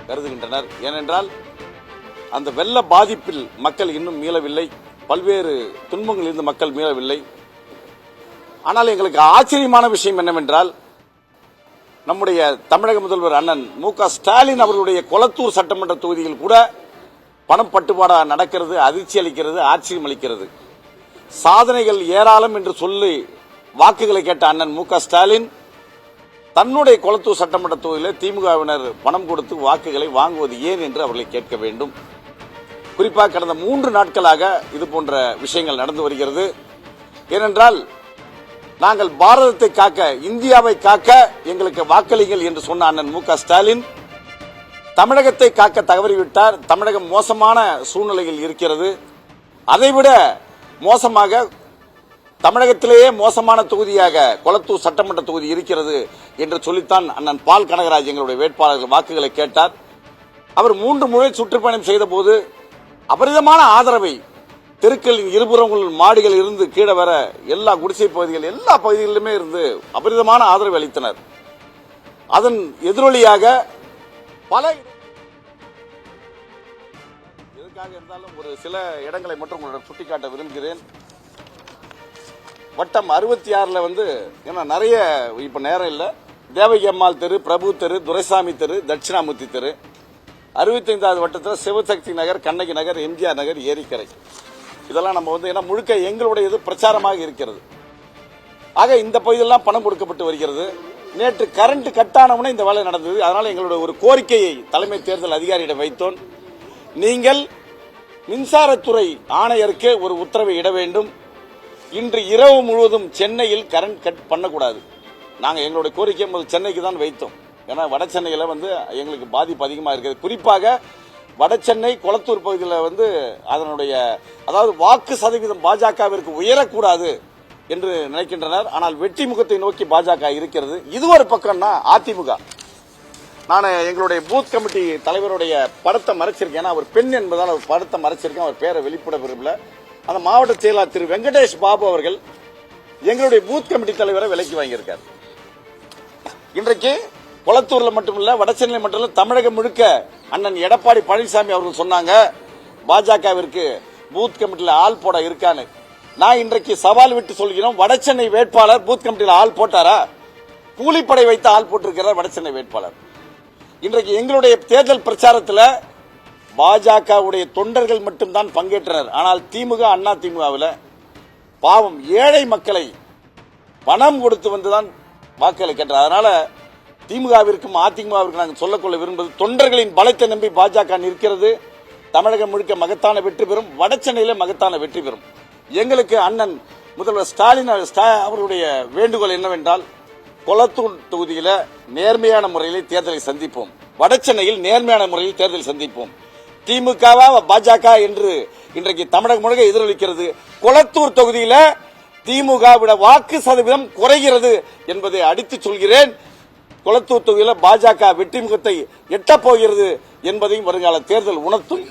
கருதுகின்றனர். ஏனென்றால் அந்த வெள்ள பாதிப்பில் மக்கள் இன்னும் மீளவில்லை, பல்வேறு துன்பங்களில் இருந்து மக்கள் மீளவில்லை. ஆனால் எங்களுக்கு ஆச்சரியமான விஷயம் என்னவென்றால், நம்முடைய தமிழக முதல்வர் அண்ணன் மு.க. ஸ்டாலின் அவர்களுடைய கொளத்தூர் சட்டமன்ற தொகுதியில் கூட பணம் பட்டுப்பாடா நடக்கிறது, அதிர்ச்சி அளிக்கிறது, ஆச்சரியம் அளிக்கிறது. சாதனைகள் ஏராளம் என்று சொல்லி வாக்குகளை கேட்ட அண்ணன் மு.க. ஸ்டாலின் தன்னுடைய கொளத்தூர் சட்டமன்ற தொகுதியில் திமுகவினர் பணம் கொடுத்து வாக்குகளை வாங்குவது ஏன் என்று அவர்களை கேட்க வேண்டும். குறிப்பாக கடந்த 3 நாட்களாக இது போன்ற விஷயங்கள் நடந்து வருகிறது. ஏனென்றால் நாங்கள் பாரதத்தை காக்க, இந்தியாவை காக்க எங்களுக்கு வாக்களிங்கள் என்று சொன்ன அண்ணன் மு.க. ஸ்டாலின் தமிழகத்தை காக்க தவறிவிட்டார். தமிழகம் மோசமான சூழ்நிலையில் இருக்கிறது. அதைவிட மோசமாக தமிழகத்திலேயே மோசமான தொகுதியாக கொளத்தூர் சட்டமன்ற தொகுதி இருக்கிறது என்று சொல்லித்தான் அண்ணன் பால் கனகராஜ் எங்களுடைய வேட்பாளர்கள் வாக்குகளை கேட்டார். அவர் 3 முறை சுற்றுப்பயணம் செய்த போது அபரிதமான ஆதரவை தெருக்களின் இருபுறங்கள் மாடிகள் இருந்து கீழே வர எல்லா குடிசை பகுதிகள் எல்லா பகுதிகளிலுமே இருந்து அபரிதமான ஆதரவு அளித்தனர். அதன் எதிரொலியாக பல எதுக்காக இருந்தாலும் ஒரு சில இடங்களை மட்டும் உங்களிடம் சுட்டிக்காட்ட விரும்புகிறேன். வட்டம் 66 ஏன்னா நிறைய இப்ப நேரம் இல்ல, தேவகி அம்மாள் தெரு, பிரபு தெரு, துரைசாமி தெரு, தட்சிணாமூர்த்தி தெரு, 65வது வட்டத்தில் சிவசக்தி நகர், கண்ணகி நகர், எம்ஜிஆர் நகர், ஏரிக்கரை, இதெல்லாம் நம்ம ஏன்னா முழுக்க எங்களுடையது பிரச்சாரமாக இருக்கிறது. ஆக இந்த பகுதியெல்லாம் பணம் கொடுக்கப்பட்டு வருகிறது. நேற்று கரண்ட் கட்டானவுடனே இந்த வேலை நடந்தது. அதனால எங்களுடைய ஒரு கோரிக்கையை தலைமை தேர்தல் அதிகாரியிடம் வைத்தோம். நீங்கள் மின்சாரத்துறை ஆணையருக்கு ஒரு உத்தரவை இட வேண்டும். இன்று இரவு முழுவதும் சென்னையில் கரண்ட் கட் பண்ணக்கூடாது. நாங்கள் எங்களுடைய கோரிக்கை முதல் சென்னைக்கு தான் வைத்தோம். ஏன்னா வட சென்னையில் எங்களுக்கு பாதிப்பு அதிகமாக இருக்குது. குறிப்பாக வட சென்னை கொளத்தூர் பகுதியில் அதனுடைய அதாவது வாக்கு சதவீதம் பாஜகவிற்கு உயரக்கூடாது என்று நினைக்கின்றனர். ஆனால் வெற்றி முகத்தை நோக்கி பாஜக இருக்கிறது. இது ஒரு பக்கம்னா அதிமுக, நான் எங்களுடைய பூத் கமிட்டி தலைவருடைய படத்தை மறைச்சிருக்கேன். ஏன்னா அவர் பெண் என்பதால் அவர் படத்தை மறைச்சிருக்கேன். அவர் பேரை வெளிப்பட விரும்பல. அந்த மாவட்ட செயலாளர் திரு வெங்கடேஷ் பாபு அவர்கள் எங்களுடைய பூத் கமிட்டி தலைவரை விலைக்கு வாங்கியிருக்கார். இன்றைக்கு கொளத்தூர்ல மட்டுமல்ல, வடசென்னை மட்டுமல்ல, தமிழகம் முழுக்க அண்ணன் எடப்பாடி பழனிசாமி அவர்கள் சொன்னாங்க பாஜகவிற்கு பூத் கமிட்டியில் ஆள் போட இருக்கான்னு. நான் இன்றைக்கு சவால் விட்டு சொல்கிறோம், வடசென்னை வேட்பாளர் பூத் கமிட்டியில் ஆள் போட்டாரா? கூலிப்படை வைத்து ஆள் போட்டிருக்கிறார் வடசென்னை வேட்பாளர். இன்றைக்கு எங்களுடைய தேர்தல் பிரச்சாரத்தில் பாஜகவுடைய தொண்டர்கள் மட்டும்தான் பங்கேற்றனர். ஆனால் திமுக, அண்ணா திமுகவில் பாவம் ஏழை மக்களை பணம் கொடுத்து வந்துதான் வாக்குகளை கேட்டார். அதனால திமுகவிற்கும் அதிமுகவிற்கும் நாங்கள் சொல்லிக்கொள்ள விரும்புவது, தொண்டர்களின் பலத்தை நம்பி பாஜக நிற்கிறது. தமிழகம் முழுக்க மகத்தான வெற்றி பெறும், வடசென்னையில மகத்தான வெற்றி பெறும். எங்களுக்கு அண்ணன் முதல்வர் ஸ்டாலின் அவருடைய வேண்டுகோள் என்னவென்றால், கொளத்தூர் தொகுதியில நேர்மையான முறையில் தேர்தலை சந்திப்போம், வடசென்னையில் நேர்மையான முறையில் தேர்தலை சந்திப்போம். திமுகவா பாஜக என்று இன்றைக்கு தமிழகம் முழுக்க எதிரொலிக்கிறது. கொளத்தூர் தொகுதியில திமுகவிட வாக்கு சதவீதம் குறைகிறது என்பதை அடித்து சொல்கிறேன். கொளத்தூர் தொகுதியில் பாஜக வெற்றி முகத்தை எட்டப் போகிறது என்பதையும் வருங்கால தேர்தல் உணர்த்தும்.